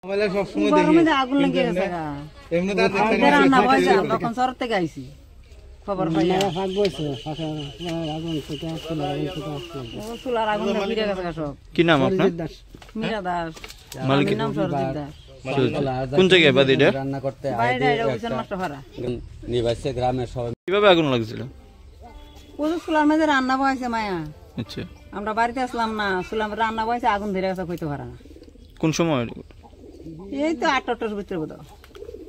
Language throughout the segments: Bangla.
মোবাইলে সব সময় গরমে আগুন লেগে গেছে গা এমনি তার রান্না বয়সা তখন শহর থেকে আইছি খবর পাইয়া ফাঁক বইছে আগুন থেকে চুলার আগুন ফিরে গেছে গা সব। কি নাম আপনার? মীরা দাস মালিকের নাম সরজিৎ দাস। কোন জায়গায় বাড়ি এটা? রান্না করতে বাইরে অফিসের মাস্টার ভাড়া। নিবাসে গ্রামের সবাই কিভাবে আগুন লাগছিল? প্রচুর চুলার মধ্যে রান্না বয়সে মায়া আচ্ছা, আমরা বাড়িতে আসলাম না, চুলার রান্না বয়সে আগুন ধরে গেছে কইতে পারা না। কোন সময়? এই তো 8টার ভিতরে বোধ।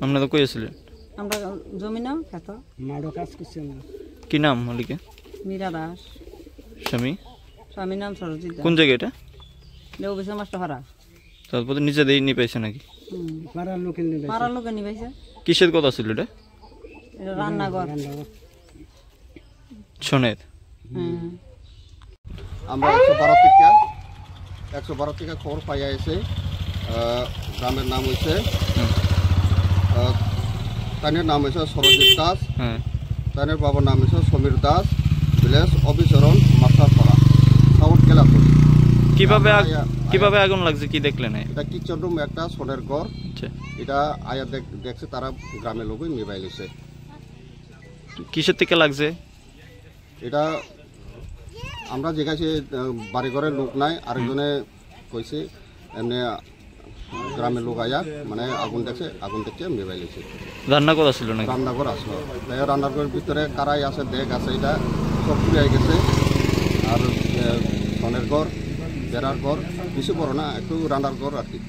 আপনারা তো কইছিলেন আমরা জমি নাও খেত। মাড়ো কাজ করছি আমরা। কি নাম মালিকের? মীরা দাস। স্বামী? স্বামীর নাম সরজিৎ দাস। কোন জায়গা এটা? অফিসের মাস্টার ভাড়া। তারপরে নিজে দিয়ে নিয়ে পাইছে নাকি? পাড়ার লোকে নিবে মারার লোকে নিবাইছে। কিসের কথা ছিল এটা? এটা রান্নাঘর। শোনের? আমরা 112 থেকে খবর পাইয়া এসে গ্রামের নাম হয়েছে তানের নাম হয়েছে সরজিৎ দাস, হ্যাঁ, তানের বাবার নাম হয়েছে সমীর দাস, ভিলেজ অফিসরণ মাস্টারপাড়া সাউথ কেলাপুর। কিভাবে আগুন লাগছে কি দেখলেন? এটা কিচেন রুম একটা সোনের ঘর। আচ্ছা, এটা আয়া দেখছে তারা গ্রামের লোকই নিবাই গেছে। কিসের থেকে লাগছে এটা আমরা জিজ্ঞাসি বাড়ি ঘরের লোক নাই, আরেকজনে কইছে এমনি গ্রামের লোক আয়া মানে আগুন দেখছে নিবাই গেছে। রান্না করা ছিল নাকি? রান্নাঘর আসলো, রান্নাঘরের ভিতরে কারাই আছে, দেখ আছে, এটা সব পুড়ে গেছে। আর সনের ঘর, বেড়ার ঘর, বেশি বড় না, একটু রান্নার ঘর আর কি।